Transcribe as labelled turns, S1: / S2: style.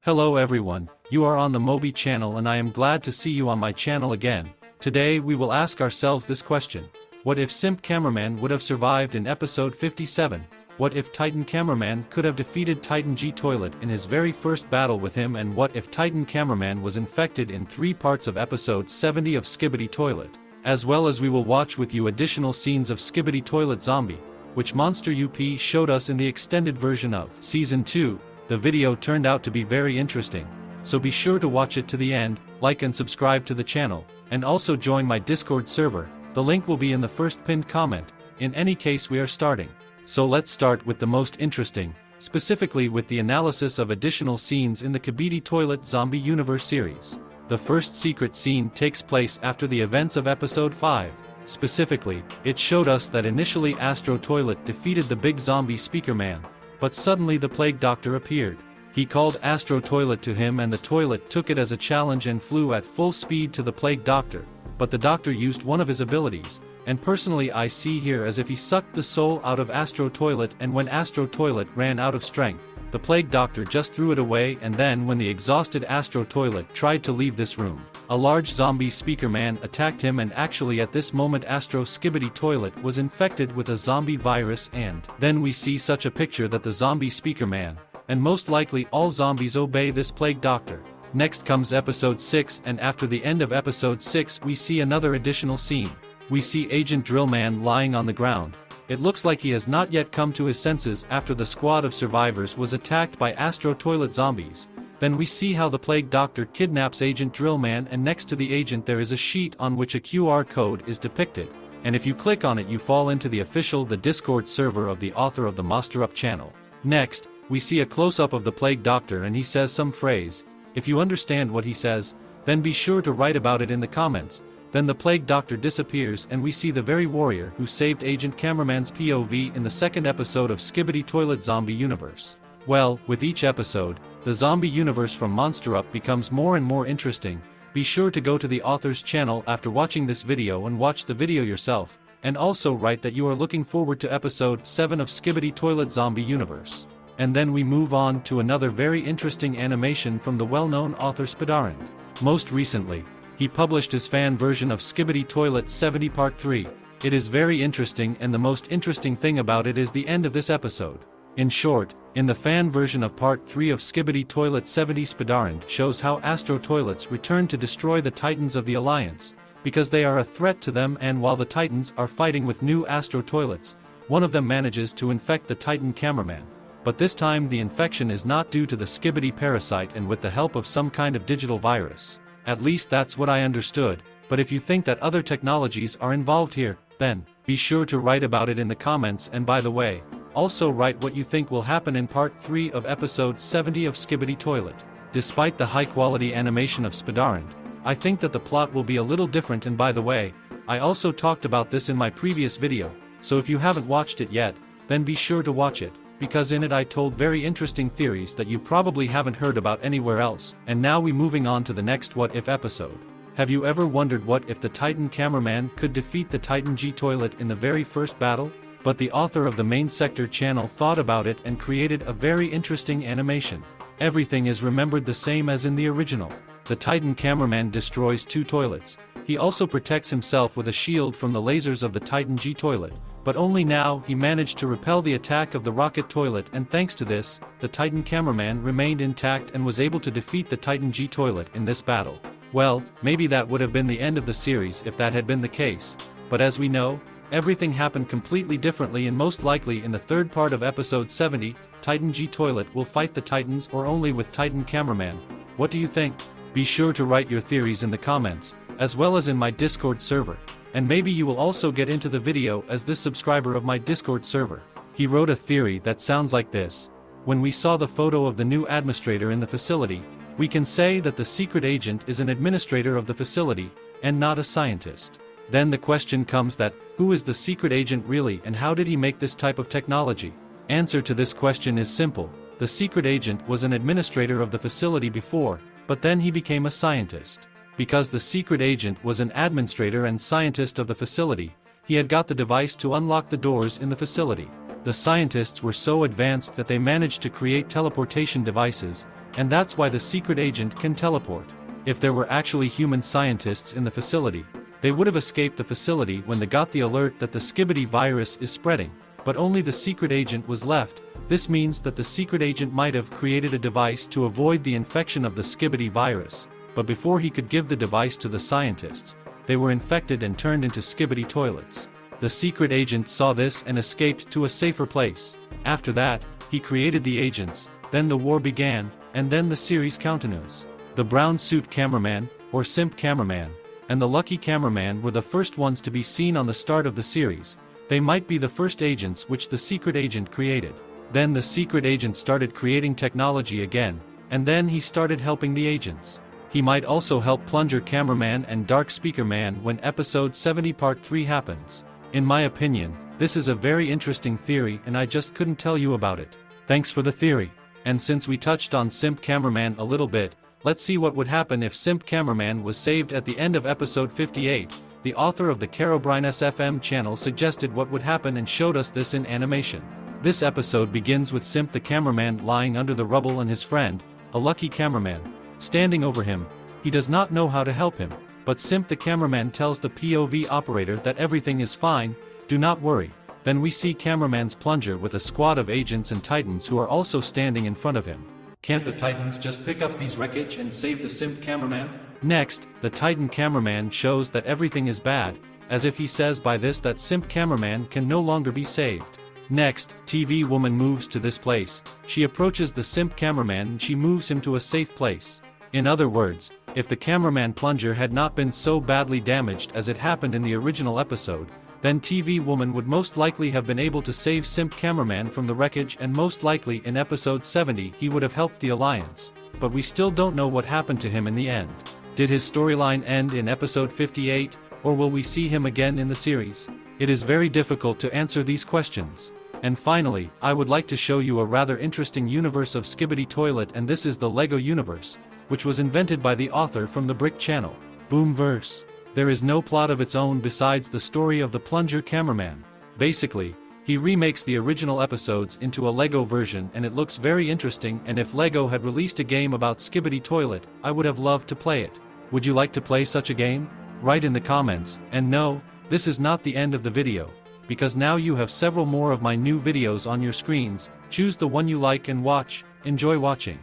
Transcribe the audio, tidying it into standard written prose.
S1: Hello everyone, you are on the Moby channel and I am glad to see you on my channel again. Today we will ask ourselves this question. What if SIMP Cameraman would have survived in episode 57? What if Titan Cameraman could have defeated Titan G Toilet in his very first battle with him, and what if Titan Cameraman was infected in 3 parts of episode 70 of SKIBIDI Toilet? As well as we will watch with you additional scenes of SKIBIDI Toilet Zombie, which Monster UP showed us in the extended version of Season 2. The video turned out to be very interesting, so be sure to watch it to the end, like and subscribe to the channel, and also join my Discord server. The link will be in the first pinned comment. In any case, we are starting. So let's start with the most interesting, specifically with the analysis of additional scenes in the SKIBIDI Toilet Zombie Universe series. The first secret scene takes place after the events of episode 5. Specifically, it showed us that initially Astro Toilet defeated the big zombie Speaker Man. But suddenly the Plague Doctor appeared. He called Astro Toilet to him and the toilet took it as a challenge and flew at full speed to the Plague Doctor, but the Doctor used one of his abilities, and personally I see here as if he sucked the soul out of Astro Toilet, and when Astro Toilet ran out of strength, the Plague Doctor just threw it away, and then when the exhausted Astro Toilet tried to leave this room, a large zombie Speaker Man attacked him, and actually at this moment Astro SKIBIDI Toilet was infected with a zombie virus, and then we see such a picture that the zombie Speaker Man, and most likely all zombies obey this Plague Doctor. Next comes episode 6, and after the end of episode 6 we see another additional scene. We see Agent Drillman lying on the ground. It looks like he has not yet come to his senses after the squad of survivors was attacked by Astro Toilet zombies. Then we see how the Plague Doctor kidnaps Agent Drillman, and next to the agent there is a sheet on which a QR code is depicted, and if you click on it you fall into the Discord server of the author of the Monster Up channel. Next, we see a close-up of the Plague Doctor and he says some phrase. If you understand what he says, then be sure to write about it in the comments. Then the Plague Doctor disappears and we see the very warrior who saved Agent Cameraman's POV in the second episode of SKIBIDI Toilet Zombie Universe. Well, with each episode, the zombie universe from Monster Up becomes more and more interesting. Be sure to go to the author's channel after watching this video and watch the video yourself, and also write that you are looking forward to episode 7 of SKIBIDI Toilet Zombie Universe. And then we move on to another very interesting animation from the well-known author SKIBIDI. Most recently, he published his fan version of SKIBIDI Toilet 70 Part 3. It is very interesting, and the most interesting thing about it is the end of this episode. In short, in the fan version of Part 3 of SKIBIDI Toilet 70, SKIBIDI shows how Astro Toilets return to destroy the Titans of the Alliance, because they are a threat to them, and while the Titans are fighting with new Astro Toilets, one of them manages to infect the Titan Cameraman. But this time the infection is not due to the SKIBIDI parasite and with the help of some kind of digital virus. At least that's what I understood, but if you think that other technologies are involved here, then be sure to write about it in the comments, and by the way, also write what you think will happen in part 3 of episode 70 of SKIBIDI Toilet. Despite the high quality animation of SKIBIDI, I think that the plot will be a little different, and by the way, I also talked about this in my previous video, so if you haven't watched it yet, then be sure to watch it, because in it I told very interesting theories that you probably haven't heard about anywhere else. And now we moving on to the next what if episode. Have you ever wondered what if the Titan Cameraman could defeat the Titan G Toilet in the very first battle? But the author of the Main Sector channel thought about it and created a very interesting animation. Everything is remembered the same as in the original. The Titan Cameraman destroys 2 toilets. He also protects himself with a shield from the lasers of the Titan G Toilet. But only now he managed to repel the attack of the Rocket Toilet, and thanks to this, the Titan Cameraman remained intact and was able to defeat the Titan G Toilet in this battle. Well, maybe that would have been the end of the series if that had been the case, but as we know, everything happened completely differently, and most likely in the third part of episode 70, Titan G Toilet will fight the Titans, or only with Titan Cameraman. What do you think? Be sure to write your theories in the comments, as well as in my Discord server. And maybe you will also get into the video as this subscriber of my Discord server. He wrote a theory that sounds like this. When we saw the photo of the new administrator in the facility, we can say that the secret agent is an administrator of the facility, and not a scientist. Then the question comes that, who is the secret agent really, and how did he make this type of technology? Answer to this question is simple. The secret agent was an administrator of the facility before, but then he became a scientist. Because the secret agent was an administrator and scientist of the facility, he had got the device to unlock the doors in the facility. The scientists were so advanced that they managed to create teleportation devices, And that's why the secret agent can teleport. If there were actually human scientists in the facility, they would have escaped the facility when they got the alert that the SKIBIDI virus is spreading, but only the secret agent was left. This means that the secret agent might have created a device to avoid the infection of the SKIBIDI virus, but before he could give the device to the scientists, they were infected and turned into SKIBIDI toilets. The secret agent saw this and escaped to a safer place. After that, he created the agents, then the war began, and then the series continues. The brown suit cameraman, or SIMP cameraman, and the lucky cameraman were the first ones to be seen on the start of the series. They might be the first agents which the secret agent created. Then the secret agent started creating technology again, and then he started helping the agents. He might also help plunger cameraman and dark speaker man when episode 70 part 3 happens. In my opinion, this is a very interesting theory and I just couldn't tell you about it. Thanks for the theory. And since we touched on SIMP cameraman a little bit, let's see what would happen if SIMP cameraman was saved at the end of episode 58. The author of the Carobrine SFM channel suggested what would happen and showed us this in animation. This episode begins with SIMP the cameraman lying under the rubble and his friend, a lucky cameraman, standing over him. He does not know how to help him, but SIMP the cameraman tells the POV operator that everything is fine, do not worry. Then we see cameraman's plunger with a squad of agents and titans who are also standing in front of him. Can't the titans just pick up these wreckage and save the SIMP cameraman? Next, the titan cameraman shows that everything is bad, as if he says by this that SIMP cameraman can no longer be saved. Next, TV woman moves to this place. She approaches the SIMP cameraman and she moves him to a safe place. In other words, if the cameraman plunger had not been so badly damaged as it happened in the original episode, then TV woman would most likely have been able to save SIMP cameraman from the wreckage, and most likely in episode 70 he would have helped the alliance. But we still don't know what happened to him in the end. Did his storyline end in episode 58, or will we see him again in the series? It is very difficult to answer these questions. And finally, I would like to show you a rather interesting universe of SKIBIDI Toilet, and this is the LEGO universe, which was invented by the author from the Brick channel. Boomverse. There is no plot of its own besides the story of the plunger cameraman. Basically, he remakes the original episodes into a LEGO version and it looks very interesting, and if LEGO had released a game about SKIBIDI Toilet, I would have loved to play it. Would you like to play such a game? Write in the comments. And no, this is not the end of the video, because now you have several more of my new videos on your screens. Choose the one you like and watch. Enjoy watching.